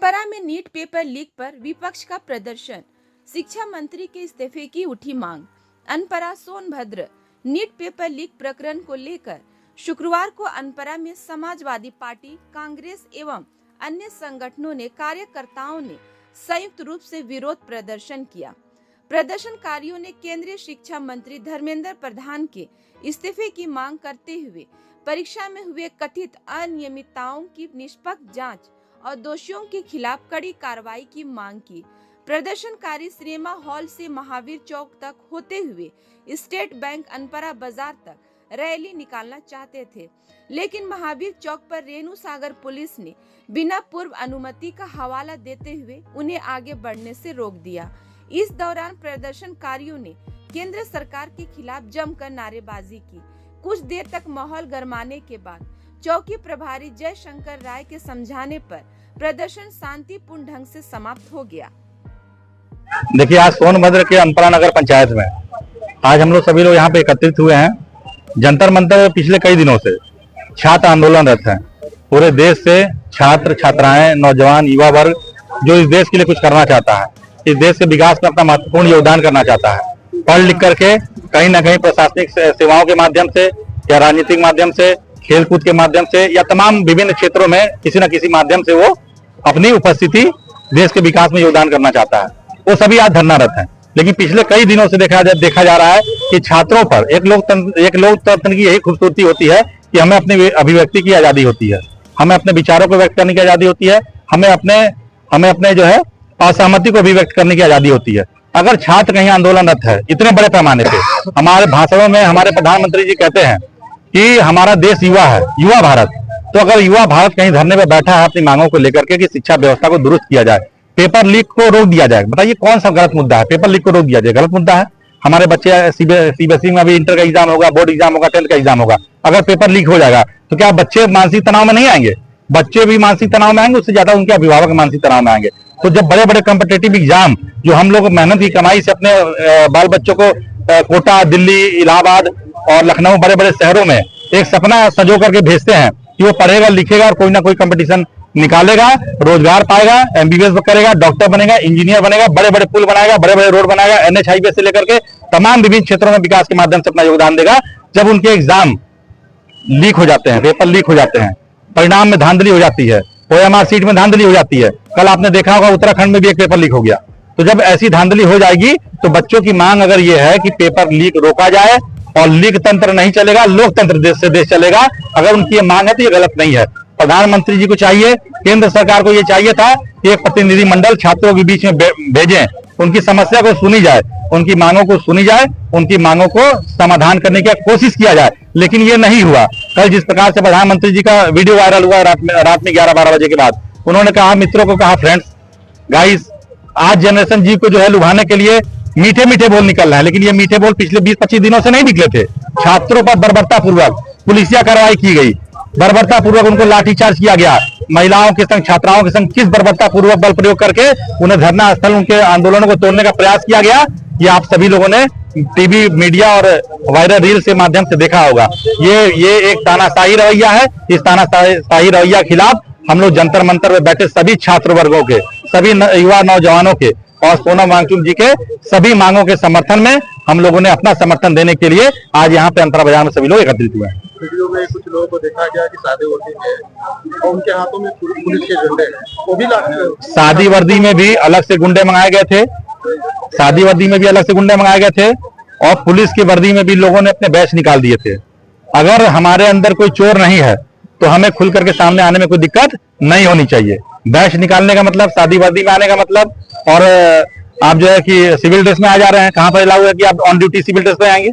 अनपरा में NEET paper leak पर विपक्ष का प्रदर्शन, शिक्षा मंत्री के इस्तीफे की उठी मांग। Anpara Sonbhadra NEET paper leak प्रकरण को लेकर शुक्रवार को अनपरा में समाजवादी पार्टी, कांग्रेस एवं अन्य संगठनों ने कार्यकर्ताओं ने संयुक्त रूप से विरोध प्रदर्शन किया। प्रदर्शनकारियों ने केंद्रीय शिक्षा मंत्री धर्मेंद्र प्रधान के इस्तीफे की मांग करते हुए परीक्षा में हुए कथित अनियमितताओं की निष्पक्ष जांच और दोषियों के खिलाफ कड़ी कार्रवाई की मांग की। प्रदर्शनकारी सिनेमा हॉल से महावीर चौक तक होते हुए स्टेट बैंक अनपरा बाजार तक रैली निकालना चाहते थे, लेकिन महावीर चौक पर रेणु सागर पुलिस ने बिना पूर्व अनुमति का हवाला देते हुए उन्हें आगे बढ़ने से रोक दिया। इस दौरान प्रदर्शनकारियों ने केंद्र सरकार के खिलाफ जमकर नारेबाजी की। कुछ देर तक माहौल गरमाने के बाद चौकी प्रभारी जयशंकर राय के समझाने पर प्रदर्शन शांतिपूर्ण ढंग से समाप्त हो गया। देखिए, आज सोनभद्र के अनपरा नगर पंचायत में आज हम लोग सभी लोग यहाँ पे एकत्रित हुए हैं। जंतर मंतर पिछले कई दिनों से छात्र आंदोलनरत हैं। पूरे देश से छात्र, छात्राएं, नौजवान, युवा वर्ग जो इस देश के लिए कुछ करना चाहता है, इस देश के विकास में अपना महत्वपूर्ण योगदान करना चाहता है, पढ़ लिख करके कहीं न कहीं प्रशासनिक सेवाओं के माध्यम से या राजनीतिक माध्यम से, खेलकूद के माध्यम से या तमाम विभिन्न क्षेत्रों में किसी न किसी माध्यम से वो अपनी उपस्थिति देश के विकास में योगदान करना चाहता है। वो सभी आज धरनारत हैं। लेकिन पिछले कई दिनों से देखा जा रहा है कि छात्रों पर एक लोकतंत्र की यही खूबसूरती होती है कि हमें अपनी अभिव्यक्ति की आजादी होती है, हमें अपने विचारों को व्यक्त करने की आजादी होती है, हमें अपने जो है असहमति को अभिव्यक्त करने की आजादी होती है। अगर छात्र कहीं आंदोलनरत है इतने बड़े पैमाने पे, हमारे भाषणों में हमारे प्रधानमंत्री जी कहते हैं कि हमारा देश युवा है, युवा भारत। तो अगर युवा भारत कहीं धरने पे बैठा है अपनी मांगों को लेकर के कि शिक्षा व्यवस्था को दुरुस्त किया जाए, पेपर लीक को रोक दिया जाए, बताइए कौन सा गलत मुद्दा है? पेपर लीक को रोक दिया जाए, गलत मुद्दा है। हमारे बच्चे सीबीएसई में अभी इंटर का एग्जाम होगा, बोर्ड एग्जाम होगा, 10th का एग्जाम होगा। अगर पेपर लीक हो जाएगा तो क्या बच्चे मानसिक तनाव में नहीं आएंगे? बच्चे भी मानसिक तनाव में आएंगे, उससे ज्यादा उनके अभिभावक मानसिक तनाव में आएंगे। तो जब बड़े बड़े कॉम्पिटिटिव एग्जाम जो हम लोग मेहनत की कमाई से अपने बाल बच्चों को कोटा, दिल्ली, इलाहाबाद और लखनऊ बड़े बड़े शहरों में एक सपना सजो करके भेजते हैं कि वो पढ़ेगा, लिखेगा और कोई ना कोई कंपटीशन निकालेगा, रोजगार पाएगा, एमबीबीएस करेगा, डॉक्टर बनेगा, इंजीनियर बनेगा, बड़े बड़े पुल बनाएगा, बड़े बड़े रोड बनाएगा, एनएच हाईवे से लेकर के तमाम विभिन्न क्षेत्रों में विकास के माध्यम से अपना योगदान देगा। जब उनके एग्जाम लीक हो जाते हैं, पेपर लीक हो जाते हैं, परिणाम में धांधली हो जाती है, ओएमआर सीट में धांधली हो जाती है। कल आपने देखा होगा उत्तराखंड में भी एक पेपर लीक हो गया। तो जब ऐसी धांधली हो जाएगी तो बच्चों की मांग अगर ये है कि पेपर लीक रोका जाए और लीक तंत्र नहीं चलेगा, लोकतंत्र देश से देश चलेगा, अगर उनकी ये मांग है तो ये गलत नहीं है। प्रधानमंत्री जी को चाहिए, केंद्र सरकार को ये चाहिए था कि एक प्रतिनिधि मंडल छात्रों के बीच में भेजें, उनकी समस्या को सुनी जाए, उनकी मांगों को सुनी जाए, उनकी मांगों को समाधान करने की कोशिश किया जाए। लेकिन ये नहीं हुआ। कल जिस प्रकार से प्रधानमंत्री जी का वीडियो वायरल हुआ रात में 11-12 बजे के बाद, उन्होंने कहा, मित्रों को कहा, फ्रेंड्स, गाइस, आज जनरेशन जी को जो है लुभाने के लिए मीठे मीठे बोल निकल रहे हैं, लेकिन ये मीठे बोल पिछले 20-25 दिनों से नहीं निकले थे। छात्रों पर बर्बरतापूर्वक पुलिसिया कार्रवाई की गई, बर्बरतापूर्वक उनको लाठीचार्ज किया गया, महिलाओं के संग, छात्राओं के संग किस बर्बरतापूर्वक बल प्रयोग करके उन्हें धरना स्थल, उनके आंदोलनों को तोड़ने का प्रयास किया गया, ये आप सभी लोगों ने टीवी, मीडिया और वायरल रील के माध्यम से देखा होगा। ये एक तानाशाही रवैया है। इस तानाशाही रवैया के खिलाफ हम लोग जंतर मंतर में बैठे सभी छात्र वर्गों के, सभी युवा नौजवानों के और सोनम वांगचुक जी के सभी मांगों के समर्थन में हम लोगों ने अपना समर्थन देने के लिए आज यहाँ पे अनपरा बाजार में सभी लोग एकत्रित हुए हैं। वीडियो में कुछ लोगों को देखा गया कि सादे वर्दी में और उनके हाथों में पुलिस के झंडे हैं, वो भी सादी वर्दी में भी अलग से गुंडे मंगाए गए थे, सादी वर्दी में भी अलग से गुंडे मंगाए गए थे और पुलिस की वर्दी में भी लोगों ने अपने बैच निकाल दिए थे। अगर हमारे अंदर कोई चोर नहीं है तो हमें खुल करके सामने आने में कोई दिक्कत नहीं होनी चाहिए। बैच निकालने का मतलब, सादी वर्दी में आने का मतलब, और आप जो है कि सिविल ड्रेस में आ जा रहे हैं, कहाँ पर अलाउ है कि आप ऑन ड्यूटी सिविल ड्रेस में आएंगे?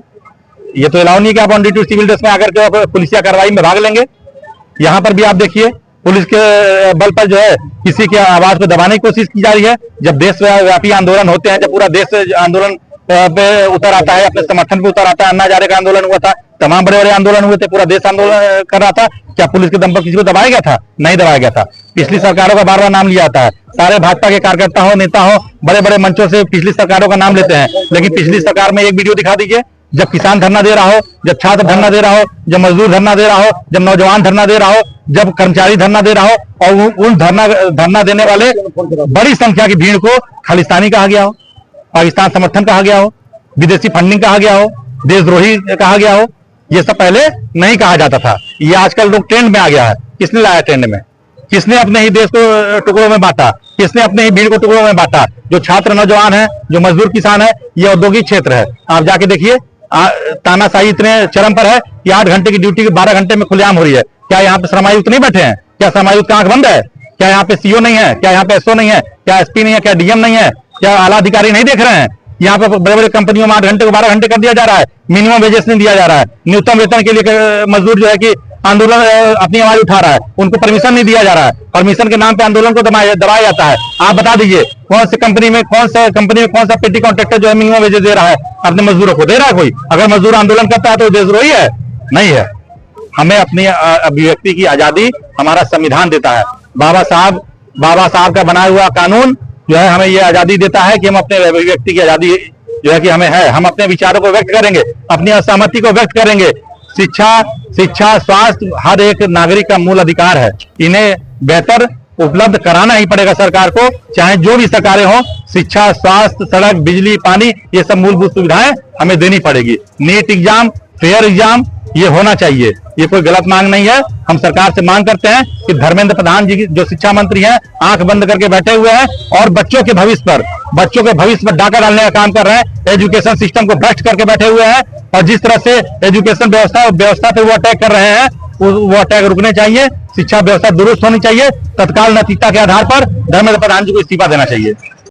ये तो अलाउ नहीं है कि आप ऑन ड्यूटी सिविल ड्रेस में आकर के पुलिसिया कार्रवाई में भाग लेंगे। यहाँ पर भी आप देखिए, पुलिस के बल पर जो है किसी की आवाज को दबाने की कोशिश की जा रही है। जब देशव्यापी आंदोलन होते हैं, जब पूरा देश आंदोलन पे उतर आता है, अपने समर्थन पे उतर आता है, अन्ना हजारे का आंदोलन हुआ था, तमाम बड़े बड़े आंदोलन हुए थे, पूरा देश आंदोलन कर रहा था। क्या पुलिस के दम पर किसी को दबाया गया था? नहीं दबाया गया था। पिछली सरकारों का बार बार नाम लिया जाता है, सारे भाजपा के कार्यकर्ता हो, नेता हो, बड़े बड़े मंचों से पिछली सरकारों का नाम लेते हैं, लेकिन पिछली सरकार में एक वीडियो दिखा दीजिए जब किसान धरना दे रहा हो, जब छात्र धरना दे रहा हो, जब मजदूर धरना दे रहा हो, जब नौजवान धरना दे रहा हो, जब कर्मचारी धरना दे रहा हो और उन धरना देने वाले बड़ी संख्या की भीड़ को खालिस्तानी कहा गया हो, पाकिस्तान समर्थन कहा गया हो, विदेशी फंडिंग कहा गया हो, देशद्रोही कहा गया हो, ये सब पहले नहीं कहा जाता था। ये आजकल लोग ट्रेंड में आ गया है। किसने लाया ट्रेंड में? किसने अपने ही देश को टुकड़ों में बांटा? किसने अपने ही भीड़ को टुकड़ों में बांटा? जो छात्र नौजवान है, जो मजदूर किसान है, ये औद्योगिक क्षेत्र है। आप जाके देखिए, तानाशाही इतने चरम पर है कि 8 घंटे की ड्यूटी 12 घंटे में खुलेआम हो रही है। क्या यहाँ पे श्रम आयुक्त नहीं बैठे हैं? क्या श्रम आयुक्त का आंख बंद है? क्या यहाँ पे सीओ नहीं है? क्या यहाँ पे एसओ नहीं है? क्या एसपी नहीं है? क्या डीएम नहीं है? क्या आला अधिकारी नहीं देख रहे हैं? यहाँ पे बड़े बड़े कंपनियों में 8 घंटे को 12 घंटे कर दिया जा रहा है। मिनिमम वेजेस नहीं दिया जा रहा है। न्यूनतम वेतन के लिए मजदूर जो है कि आंदोलन अपनी आवाज उठा रहा है, उनको परमिशन नहीं दिया जा रहा है। परमिशन के नाम पे आंदोलन को दबाया जाता है। आप बता दीजिए कौन सी कंपनी में कौन सा पेटी कॉन्ट्रैक्टर जो है मिनिमम वेजेस दे रहा है अपने मजदूरों को? दे रहा है कोई? अगर मजदूर आंदोलन करता है तो देशद्रोही है? नहीं है। हमें अपनी अभिव्यक्ति की आजादी हमारा संविधान देता है। बाबा साहब का बनाया हुआ कानून जो है हमें ये आजादी देता है कि हम अपने अभिव्यक्ति की आजादी जो है कि हमें है, हम अपने विचारों को व्यक्त करेंगे, अपनी असहमति को व्यक्त करेंगे। शिक्षा स्वास्थ्य हर एक नागरिक का मूल अधिकार है। इन्हें बेहतर उपलब्ध कराना ही पड़ेगा सरकार को, चाहे जो भी सरकारें हों। शिक्षा, स्वास्थ्य, सड़क, बिजली, पानी, ये सब मूलभूत सुविधाएं हमें देनी पड़ेगी। नीट एग्जाम, फेयर एग्जाम ये होना चाहिए। ये कोई गलत मांग नहीं है। हम सरकार से मांग करते हैं कि धर्मेंद्र प्रधान जी जो शिक्षा मंत्री हैं आंख बंद करके बैठे हुए हैं और बच्चों के भविष्य पर डाका डालने का काम कर रहे हैं। एजुकेशन सिस्टम को भ्रष्ट करके बैठे हुए हैं और जिस तरह से एजुकेशन व्यवस्था पे वो अटैक कर रहे हैं, वो अटैक रुकने चाहिए। शिक्षा व्यवस्था दुरुस्त होनी चाहिए। तत्काल नैतिकता के आधार पर धर्मेंद्र प्रधान जी को इस्तीफा देना चाहिए।